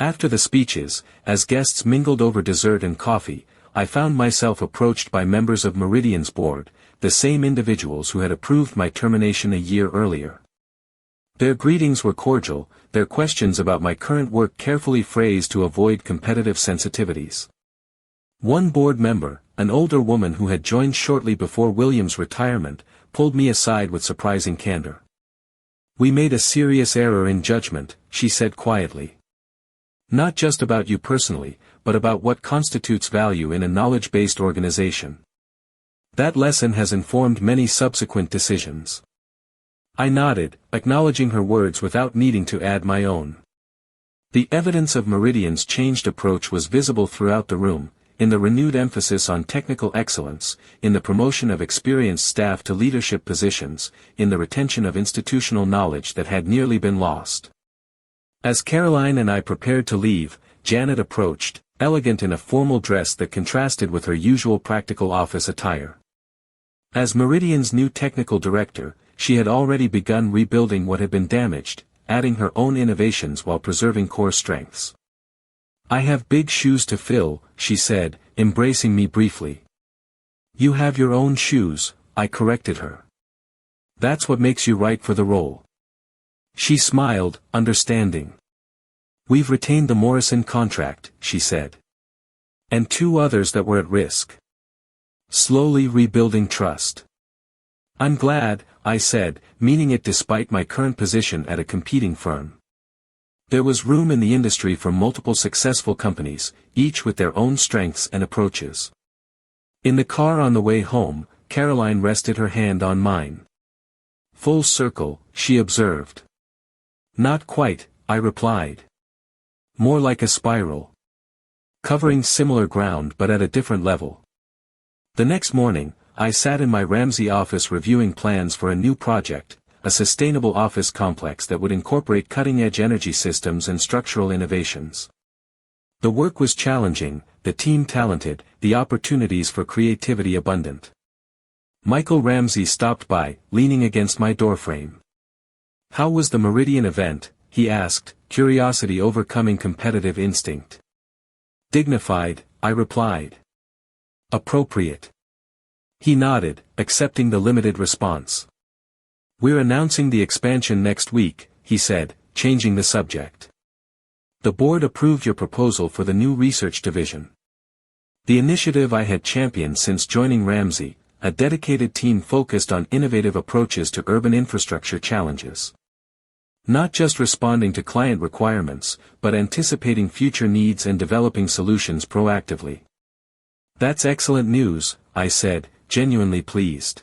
Speaker 1: After the speeches, as guests mingled over dessert and coffee, I found myself approached by members of Meridian's board, the same individuals who had approved my termination a year earlier. Their greetings were cordial, their questions about my current work carefully phrased to avoid competitive sensitivities. One board member, an older woman who had joined shortly before William's retirement, pulled me aside with surprising candor. "We made a serious error in judgment," she said quietly. "Not just about you personally, but about what constitutes value in a knowledge-based organization. That lesson has informed many subsequent decisions." I nodded, acknowledging her words without needing to add my own. The evidence of Meridian's changed approach was visible throughout the room, in the renewed emphasis on technical excellence, in the promotion of experienced staff to leadership positions, in the retention of institutional knowledge that had nearly been lost. As Caroline and I prepared to leave, Janet approached, elegant in a formal dress that contrasted with her usual practical office attire. As Meridian's new technical director, she had already begun rebuilding what had been damaged, adding her own innovations while preserving core strengths. "I have big shoes to fill," she said, embracing me briefly. "You have your own shoes," I corrected her. "That's what makes you right for the role." She smiled, understanding. "We've retained the Morrison contract," she said. "And 2 others that were at risk. Slowly rebuilding trust." "I'm glad," I said, meaning it despite my current position at a competing firm. There was room in the industry for multiple successful companies, each with their own strengths and approaches. In the car on the way home, Caroline rested her hand on mine. "Full circle," she observed. "Not quite," I replied. "More like a spiral. Covering similar ground but at a different level." The next morning, I sat in my Ramsey office reviewing plans for a new project, a sustainable office complex that would incorporate cutting-edge energy systems and structural innovations. The work was challenging, the team talented, the opportunities for creativity abundant. Michael Ramsey stopped by, leaning against my doorframe. "How was the Meridian event?" he asked, curiosity overcoming competitive instinct. "Dignified," I replied. "Appropriate." He nodded, accepting the limited response. "We're announcing the expansion next week," he said, changing the subject. "The board approved your proposal for the new research division." The initiative I had championed since joining Ramsey, a dedicated team focused on innovative approaches to urban infrastructure challenges. Not just responding to client requirements, but anticipating future needs and developing solutions proactively. "That's excellent news," I said, genuinely pleased.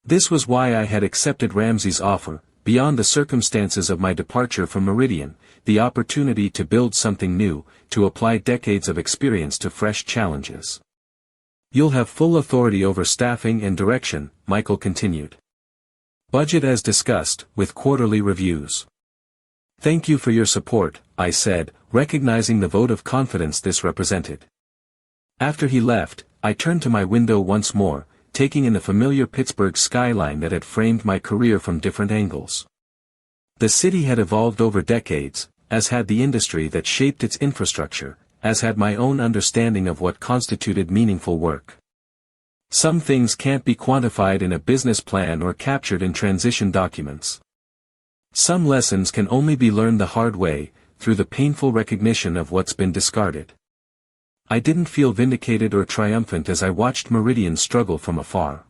Speaker 1: This was why I had accepted Ramsey's offer, beyond the circumstances of my departure from Meridian, the opportunity to build something new, to apply decades of experience to fresh challenges. "You'll have full authority over staffing and direction," Michael continued. "Budget as discussed, with quarterly reviews." "Thank you for your support," I said, recognizing the vote of confidence this represented. After he left, I turned to my window once more, taking in the familiar Pittsburgh skyline that had framed my career from different angles. The city had evolved over decades, as had the industry that shaped its infrastructure, as had my own understanding of what constituted meaningful work. Some things can't be quantified in a business plan or captured in transition documents. Some lessons can only be learned the hard way, through the painful recognition of what's been discarded. I didn't feel vindicated or triumphant as I watched Meridian struggle from afar.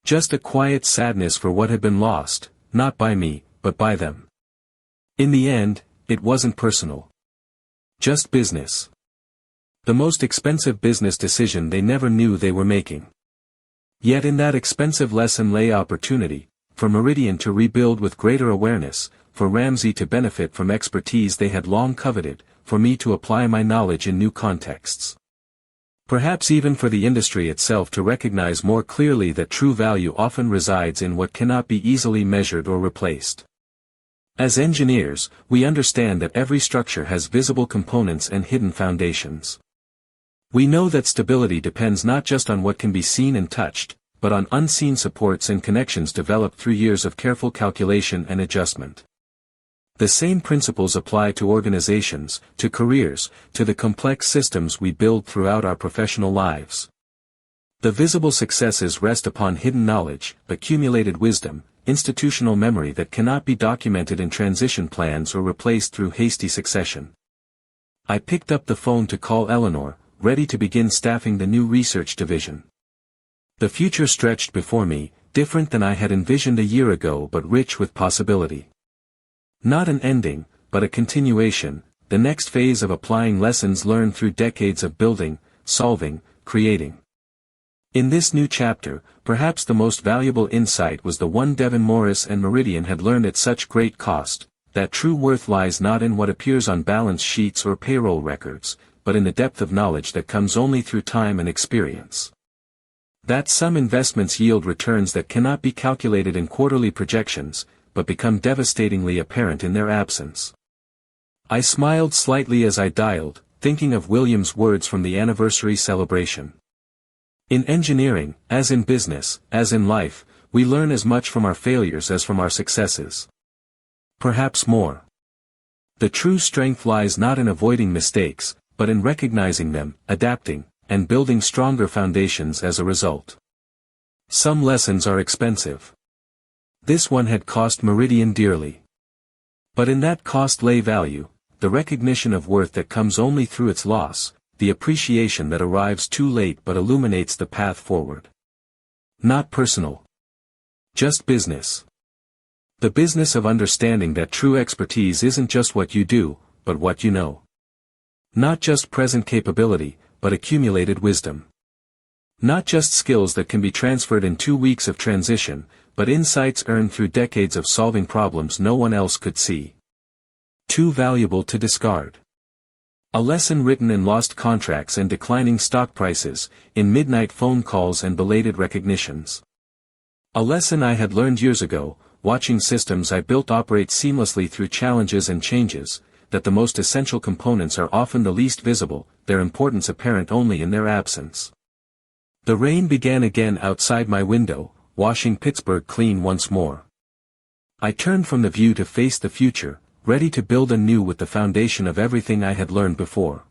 Speaker 1: Just a quiet sadness for what had been lost, not by me, but by them. In the end, it wasn't personal. Just business. The most expensive business decision they never knew they were making. Yet in that expensive lesson lay opportunity, for Meridian to rebuild with greater awareness, for Ramsey to benefit from expertise they had long coveted, for me to apply my knowledge in new contexts. Perhaps even for the industry itself to recognize more clearly that true value often resides in what cannot be easily measured or replaced. As engineers, we understand that every structure has visible components and hidden foundations. We know that stability depends not just on what can be seen and touched, but on unseen supports and connections developed through years of careful calculation and adjustment. The same principles apply to organizations, to careers, to the complex systems we build throughout our professional lives. The visible successes rest upon hidden knowledge, accumulated wisdom, institutional memory that cannot be documented in transition plans or replaced through hasty succession. I picked up the phone to call Eleanor, ready to begin staffing the new research division. The future stretched before me, different than I had envisioned a year ago but rich with possibility. Not an ending, but a continuation, the next phase of applying lessons learned through decades of building, solving, creating. In this new chapter, perhaps the most valuable insight was the one Devin Morris and Meridian had learned at such great cost, that true worth lies not in what appears on balance sheets or payroll records, but in the depth of knowledge that comes only through time and experience. That some investments yield returns that cannot be calculated in quarterly projections, but become devastatingly apparent in their absence. I smiled slightly as I dialed, thinking of William's words from the anniversary celebration. In engineering, as in business, as in life, we learn as much from our failures as from our successes. Perhaps more. The true strength lies not in avoiding mistakes, but in recognizing them, adapting, and building stronger foundations as a result. Some lessons are expensive. This one had cost Meridian dearly. But in that cost lay value, the recognition of worth that comes only through its loss, the appreciation that arrives too late but illuminates the path forward. Not personal. Just business. The business of understanding that true expertise isn't just what you do, but what you know. Not just present capability, but accumulated wisdom. Not just skills that can be transferred in 2 weeks of transition, but insights earned through decades of solving problems no one else could see. Too valuable to discard. A lesson written in lost contracts and declining stock prices, in midnight phone calls and belated recognitions. A lesson I had learned years ago, watching systems I built operate seamlessly through challenges and changes, that the most essential components are often the least visible, their importance apparent only in their absence. The rain began again outside my window, washing Pittsburgh clean once more. I turned from the view to face the future, ready to build anew with the foundation of everything I had learned before.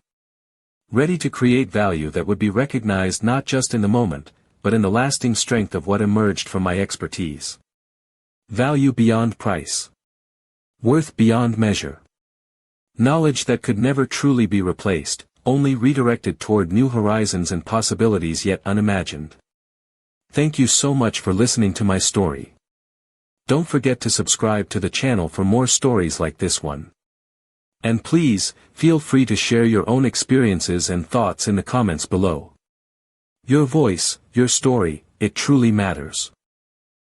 Speaker 1: Ready to create value that would be recognized not just in the moment, but in the lasting strength of what emerged from my expertise. Value beyond price. Worth beyond measure. Knowledge that could never truly be replaced, only redirected toward new horizons and possibilities yet unimagined. Thank you so much for listening to my story. Don't forget to subscribe to the channel for more stories like this one. And please, feel free to share your own experiences and thoughts in the comments below. Your voice, your story, it truly matters.